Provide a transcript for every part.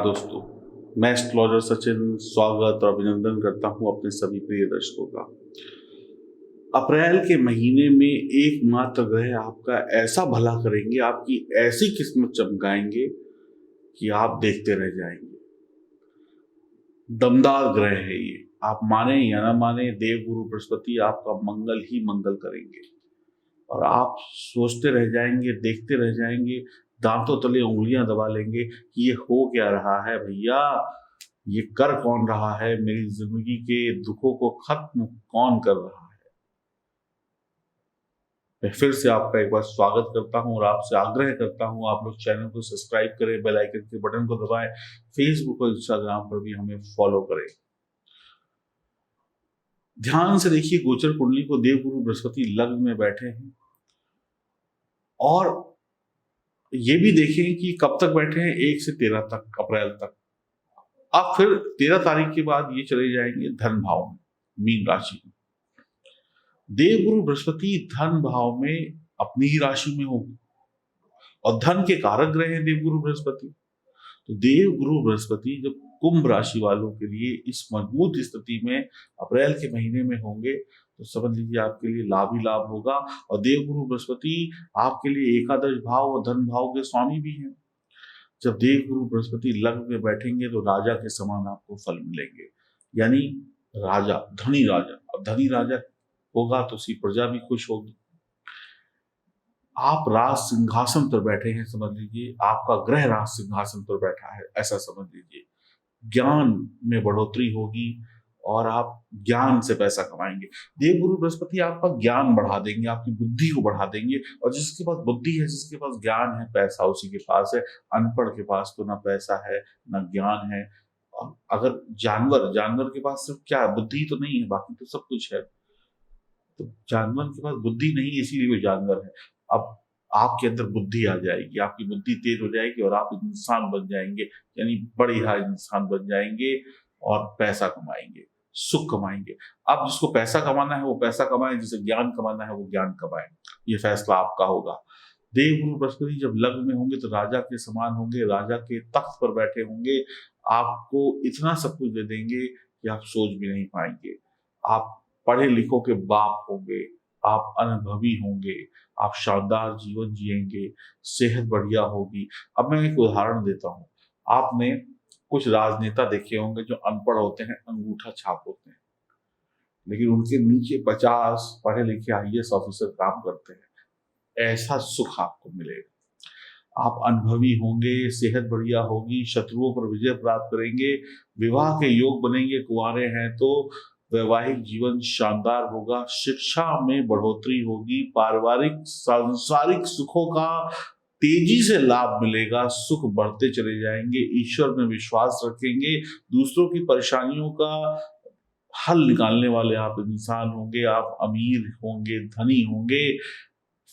दोस्तों, मैं एस्ट्रोलॉजर सचिन स्वागत और अभिनंदन करता हूं अपने सभी प्रिय दर्शकों का। अप्रैल के महीने में एकमात्र ग्रह आपका ऐसा भला करेंगे, आपकी ऐसी किस्मत चमकाएंगे कि आप देखते रह जाएंगे। दमदार ग्रह है ये, आप माने या ना माने, देवगुरु बृहस्पति आपका मंगल ही मंगल करेंगे और आप सोचते रह जाएंगे, देखते रह जाएंगे, दांतों तले उंगलियां दबा लेंगे कि ये हो क्या रहा है भैया, ये कर कौन रहा है, मेरी जिंदगी के दुखों को खत्म कौन कर रहा है। मैं फिर से आपका एक बार स्वागत करता हूं और आपसे आग्रह करता हूं आप लोग चैनल को सब्सक्राइब करें, बेल आइकन के बटन को दबाएं, फेसबुक और इंस्टाग्राम पर भी हमें फॉलो करें। ध्यान से देखिए, गोचर कुंडली को देवगुरु बृहस्पति लग्न में बैठे हैं और ये भी देखें कि कब तक बैठे हैं, 1 से 13 तक, अप्रैल तक। अब फिर 13 तारीख के बाद ये चले जाएंगे धन भाव में, मीन राशि में। देवगुरु बृहस्पति धन भाव में अपनी ही राशि में होगी और धन के कारक ग्रह हैं देवगुरु बृहस्पति। तो देवगुरु बृहस्पति जब कुंभ राशि वालों के लिए इस मजबूत स्थिति में अप्रैल के महीने में होंगे तो समझ लीजिए आपके लिए लाभ ही लाभ होगा। और देवगुरु बृहस्पति आपके लिए एकादश भाव और धन भाव के स्वामी भी हैं। जब देवगुरु बृहस्पति लग्न में बैठेंगे तो राजा के समान आपको फल मिलेंगे, यानी राजा, धनी राजा। अब धनी राजा होगा तो उसकी प्रजा भी खुश होगी। आप राज सिंहासन पर बैठे हैं, समझ लीजिए आपका ग्रह राज सिंहासन पर बैठा है, ऐसा समझ लीजिए। ज्ञान में बढ़ोतरी होगी और आप ज्ञान से पैसा कमाएंगे। देवगुरु बृहस्पति आपका ज्ञान बढ़ा देंगे, आपकी बुद्धि को बढ़ा देंगे। और जिसके पास बुद्धि है, जिसके पास ज्ञान है, पैसा उसी के पास है। अनपढ़ के पास तो ना पैसा है ना ज्ञान है। और अगर जानवर के पास सिर्फ क्या बुद्धि तो नहीं है, बाकी तो सब कुछ है। तो जानवर के पास बुद्धि नहीं है, इसीलिए वो जानवर है। अब आपके अंदर बुद्धि आ जाएगी, आपकी बुद्धि तेज हो जाएगी और आप इंसान बन जाएंगे, यानी बढ़िया इंसान बन जाएंगे और पैसा कमाएंगे, सुख कमाएंगे। अब जिसको पैसा कमाना है वो पैसा कमाए, जिसे ज्ञान कमाना है वो ज्ञान कमाए। ये फैसला आपका होगा। देवगुरु बृहस्पति जब लग्न में होंगे तो राजा के समान होंगे, राजा के तख्त पर बैठे होंगे। आपको इतना सब कुछ दे देंगे कि आप सोच भी नहीं पाएंगे। आप पढ़े लिखों के बाप होंगे, आप अनुभवी होंगे, आप शानदार जीवन जिएंगे, सेहत बढ़िया होगी। अब मैं एक उदाहरण देता हूँ। आपने कुछ राजनेता देखे होंगे जो अनपढ़ होते हैं, अंगूठा छाप होते हैं, लेकिन उनके नीचे 50 पढ़े लिखे IAS ऑफिसर काम करते हैं। ऐसा सुख आपको मिलेगा। आप अनुभवी होंगे, सेहत बढ़िया होगी, शत्रुओं पर विजय प्राप्त करेंगे, विवाह के योग बनेंगे। कुंवारे हैं तो वैवाहिक जीवन शानदार होगा, शिक्षा में बढ़ोतरी होगी, पारिवारिक सांसारिक सुखों का तेजी से लाभ मिलेगा, सुख बढ़ते चले जाएंगे। ईश्वर में विश्वास रखेंगे, दूसरों की परेशानियों का हल निकालने वाले आप इंसान होंगे। आप अमीर होंगे, धनी होंगे,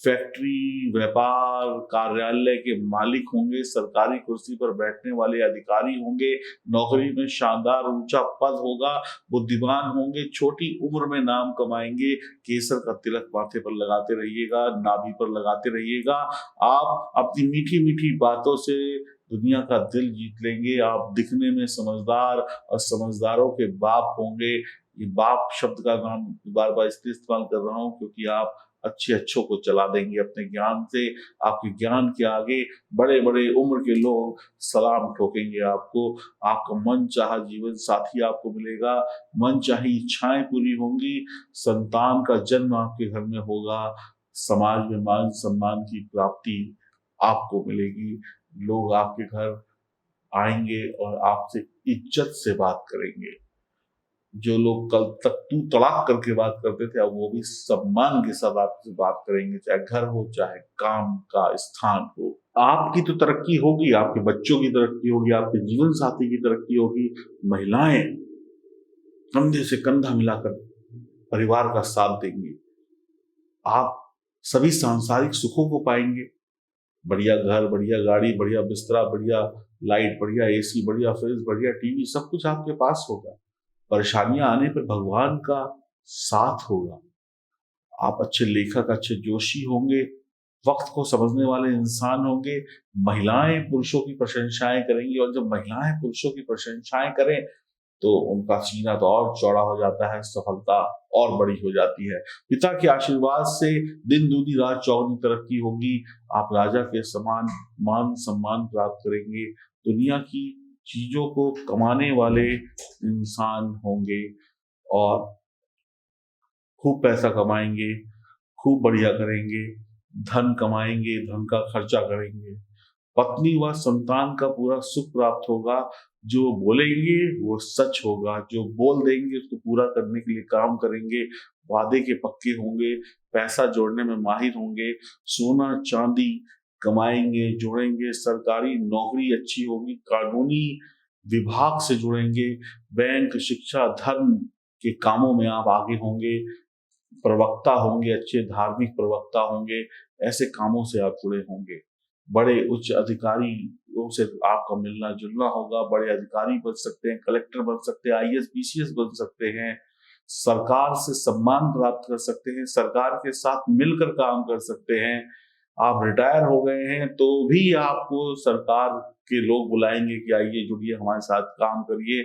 फैक्ट्री, व्यापार, कार्यालय के मालिक होंगे, सरकारी कुर्सी पर बैठने वाले अधिकारी होंगे, नौकरी में शानदार ऊंचा पद होगा, बुद्धिमान होंगे, छोटी उम्र में नाम कमाएंगे। केसर का तिलक माथे पर लगाते रहिएगा, नाभि पर लगाते रहिएगा। आप अपनी मीठी मीठी बातों से दुनिया का दिल जीत लेंगे। आप दिखने में समझदार और समझदारों के बाप होंगे। ये बाप शब्द का नाम बार बार इसलिए इस्तेमाल कर रहा हूं क्योंकि आप अच्छे अच्छों को चला देंगे अपने ज्ञान से। आपके ज्ञान के आगे बड़े बड़े उम्र के लोग सलाम ठोकेंगे आपको। आपका मन चाहा जीवन साथी आपको मिलेगा, मन चाही इच्छाएं पूरी होंगी, संतान का जन्म आपके घर में होगा, समाज में मान सम्मान की प्राप्ति आपको मिलेगी। लोग आपके घर आएंगे और आपसे इज्जत से बात करेंगे। जो लोग कल तक तू तड़ाक करके बात करते थे, अब वो भी सम्मान के साथ आपसे बात करेंगे, चाहे घर हो चाहे काम का स्थान हो। आपकी तो तरक्की होगी, आपके बच्चों की तरक्की होगी, आपके जीवन साथी की तरक्की होगी। महिलाएं कंधे से कंधा मिलाकर परिवार का साथ देंगी। आप सभी सांसारिक सुखों को पाएंगे, बढ़िया घर, बढ़िया गाड़ी, बढ़िया बिस्तरा, बढ़िया लाइट, बढ़िया AC, बढ़िया फ्रिज, बढ़िया TV, सब कुछ आपके पास होगा। परेशानियां आने पर भगवान का साथ होगा। आप अच्छे लेखक, अच्छे जोशी होंगे, वक्त को समझने वाले इंसान होंगे। महिलाएं पुरुषों की प्रशंसाएं करेंगी, और जब महिलाएं पुरुषों की प्रशंसाएं करें तो उनका सीना तो और चौड़ा हो जाता है, सफलता और बड़ी हो जाती है। पिता के आशीर्वाद से दिन दूनी रात चौगुनी तरक्की होगी। आप राजा के समान मान सम्मान प्राप्त करेंगे। दुनिया की चीजों को कमाने वाले इंसान होंगे और खूब पैसा कमाएंगे, खूब बढ़िया करेंगे, धन कमाएंगे, धन का खर्चा करेंगे। पत्नी व संतान का पूरा सुख प्राप्त होगा। जो बोलेंगे वो सच होगा, जो बोल देंगे उसको पूरा करने के लिए काम करेंगे। वादे के पक्के होंगे, पैसा जोड़ने में माहिर होंगे, सोना चांदी कमाएंगे, जोड़ेंगे। सरकारी नौकरी अच्छी होगी, कानूनी विभाग से जुड़ेंगे, बैंक शिक्षा धर्म के कामों में आप आगे होंगे, प्रवक्ता होंगे, अच्छे धार्मिक प्रवक्ता होंगे, ऐसे कामों से आप जुड़े होंगे। बड़े उच्च अधिकारियों से आपका मिलना जुलना होगा। बड़े अधिकारी बन सकते हैं, कलेक्टर बन सकते हैं, आईएएस बीसीएस बन सकते हैं, सरकार से सम्मान प्राप्त कर सकते हैं, सरकार के साथ मिलकर काम कर सकते हैं। आप रिटायर हो गए हैं तो भी आपको सरकार के लोग बुलाएंगे कि आइए जुड़िए हमारे साथ काम करिए।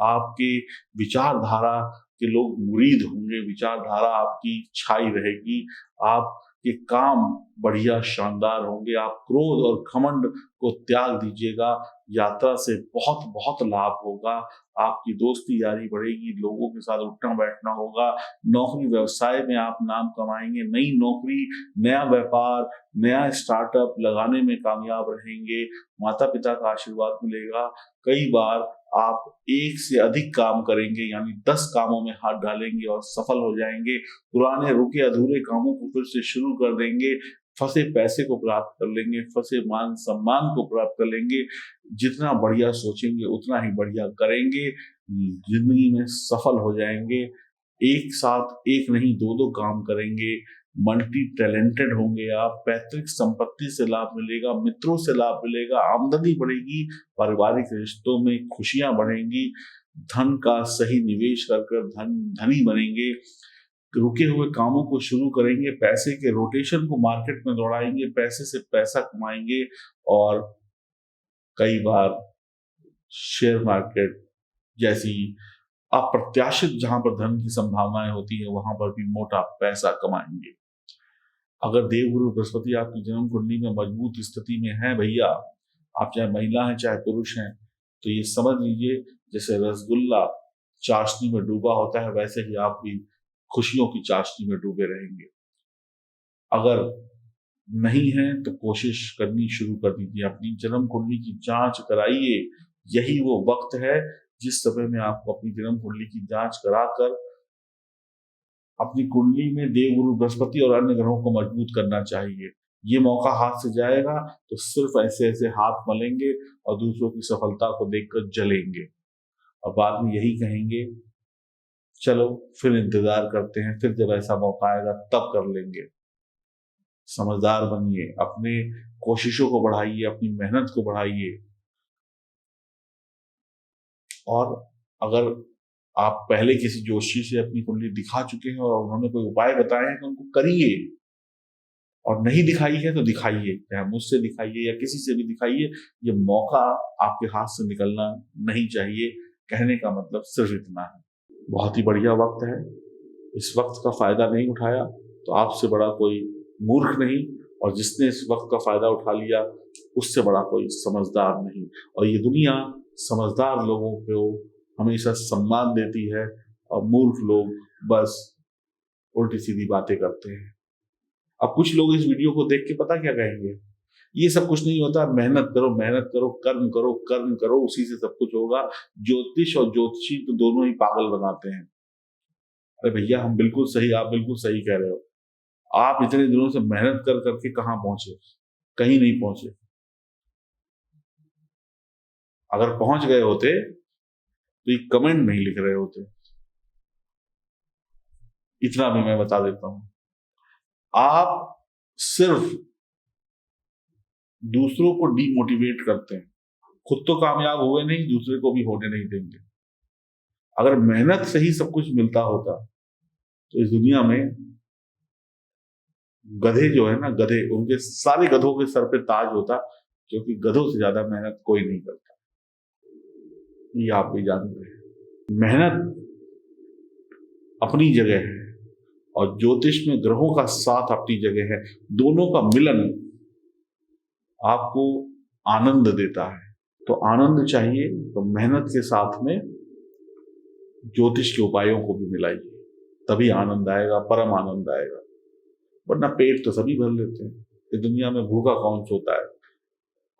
आपके विचारधारा के लोग मुरीद होंगे, विचारधारा आपकी छाई रहेगी, आपके काम बढ़िया शानदार होंगे। आप क्रोध और घमंड को त्याग दीजिएगा। यात्रा से बहुत बहुत लाभ होगा। आपकी दोस्ती यारी बढ़ेगी, लोगों के साथ उठना बैठना होगा। नौकरी व्यवसाय में आप नाम कमाएंगे। नई नौकरी, नया व्यापार, नया स्टार्टअप लगाने में कामयाब रहेंगे। माता पिता का आशीर्वाद मिलेगा। कई बार आप एक से अधिक काम करेंगे, यानी 10 कामों में हाथ डालेंगे और सफल हो जाएंगे। पुराने रुके अधूरे कामों को फिर से शुरू कर देंगे। फंसे पैसे को प्राप्त कर लेंगे, फंसे मान सम्मान को प्राप्त कर लेंगे। जितना बढ़िया सोचेंगे उतना ही बढ़िया करेंगे, जिंदगी में सफल हो जाएंगे। एक साथ एक नहीं दो दो काम करेंगे। मल्टी टैलेंटेड होंगे आप। पैतृक संपत्ति से लाभ मिलेगा, मित्रों से लाभ मिलेगा, आमदनी बढ़ेगी, पारिवारिक रिश्तों में खुशियां बढ़ेंगी। धन का सही निवेश कर धनी बनेंगे। रुके हुए कामों को शुरू करेंगे, पैसे के रोटेशन को मार्केट में दौड़ाएंगे, पैसे से पैसा कमाएंगे। और कई बार शेयर मार्केट जैसी अप्रत्याशित जहां पर धन की संभावनाएं होती है वहां पर भी मोटा पैसा कमाएंगे। अगर देवगुरु बृहस्पति आपकी जन्म कुंडली में मजबूत स्थिति में है भैया, आप चाहे महिला हैं चाहे पुरुष हैं, तो ये समझ लीजिए जैसे रसगुल्ला चाशनी में डूबा होता है वैसे ही आप भी खुशियों की चाशनी में डूबे रहेंगे। अगर नहीं है तो कोशिश करनी शुरू कर दीजिए, अपनी जन्म कुंडली की जांच कराइए। यही वो वक्त है जिस समय में आपको अपनी जन्म कुंडली की जांच कराकर अपनी कुंडली में देवगुरु बृहस्पति और अन्य ग्रहों को मजबूत करना चाहिए। ये मौका हाथ से जाएगा तो सिर्फ ऐसे ऐसे हाथ मलेंगे और दूसरों की सफलता को देखकर जलेंगे और बाद में यही कहेंगे चलो फिर इंतजार करते हैं, फिर जब ऐसा मौका आएगा तब कर लेंगे। समझदार बनिए, अपने कोशिशों को बढ़ाइए, अपनी मेहनत को बढ़ाइए। और अगर आप पहले किसी जोशी से अपनी कुंडली दिखा चुके हैं और उन्होंने कोई उपाय बताए हैं तो उनको करिए, और नहीं दिखाई है तो दिखाइए, चाहे मुझसे दिखाइए या किसी से भी दिखाइए। ये मौका आपके हाथ से निकलना नहीं चाहिए। कहने का मतलब सिर्फ इतना है। बहुत ही बढ़िया वक्त है। इस वक्त का फायदा नहीं उठाया तो आपसे बड़ा कोई मूर्ख नहीं, और जिसने इस वक्त का फायदा उठा लिया उससे बड़ा कोई समझदार नहीं। और ये दुनिया समझदार लोगों को हमेशा सम्मान देती है और मूर्ख लोग बस उल्टी सीधी बातें करते हैं। अब कुछ लोग इस वीडियो को देख के पता क्या कहेंगे, ये सब कुछ नहीं होता, मेहनत करो मेहनत करो, कर्म करो कर्म करो, उसी से सब कुछ होगा। ज्योतिष और ज्योतिषी तो दोनों ही पागल बनाते हैं। अरे भैया हम बिल्कुल सही, आप बिल्कुल सही कह रहे हो। आप इतने दिनों से मेहनत कर करके कहाँ पहुंचे? कहीं नहीं पहुंचे। अगर पहुंच गए होते तो ये कमेंट नहीं लिख रहे होते। इतना भी मैं बता देता हूं। आप सिर्फ दूसरों को डीमोटिवेट करते हैं, खुद तो कामयाब हुए नहीं, दूसरे को भी होने नहीं देंगे। अगर मेहनत से ही सब कुछ मिलता होता तो इस दुनिया में गधे जो है ना, गधे, उनके सारे गधों के सर पे ताज होता, क्योंकि गधों से ज्यादा मेहनत कोई नहीं करता। ये आप भी जानते हैं। मेहनत अपनी जगह है और ज्योतिष में ग्रहों का साथ अपनी जगह है। दोनों का मिलन आपको आनंद देता है। तो आनंद चाहिए तो मेहनत के साथ में ज्योतिष के उपायों को भी मिलाइए, तभी आनंद आएगा, परम आनंद आएगा। वरना पेट तो सभी भर लेते हैं। इस दुनिया में भूखा कौन सोता है?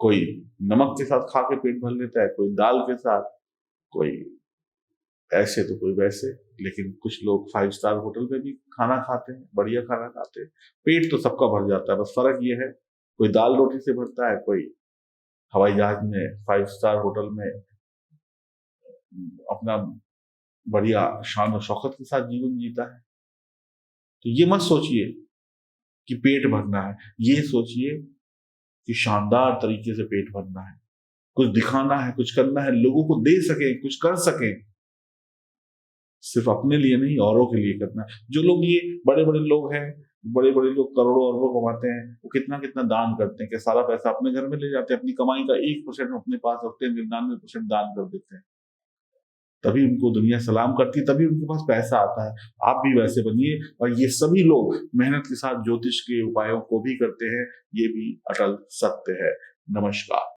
कोई नमक के साथ खा के पेट भर लेता है, कोई दाल के साथ, कोई ऐसे तो कोई वैसे। लेकिन कुछ लोग 5 स्टार होटल में भी खाना खाते हैं, बढ़िया खाना खाते हैं, पेट तो सबका भर जाता है। बस फर्क ये है, कोई दाल रोटी से भरता है, कोई हवाई जहाज में 5 स्टार होटल में अपना बढ़िया शान और शौकत के साथ जीवन जीता है। तो ये मत सोचिए कि पेट भरना है, ये सोचिए कि शानदार तरीके से पेट भरना है, कुछ दिखाना है, कुछ करना है, लोगों को दे सके, कुछ कर सके। सिर्फ अपने लिए नहीं, औरों के लिए करना है। जो लोग, ये बड़े बड़े लोग हैं, बड़े बड़े लोग करोड़ों अरबों कमाते हैं, वो कितना कितना दान करते हैं, कि सारा पैसा अपने घर में ले जाते हैं, अपनी कमाई का 1% अपने पास रखते हैं, 99% दान कर देते हैं। तभी उनको दुनिया सलाम करती है, तभी उनके पास पैसा आता है। आप भी वैसे बनिए। और ये सभी लोग मेहनत के साथ ज्योतिष के उपायों को भी करते हैं, ये भी अटल सत्य है। नमस्कार।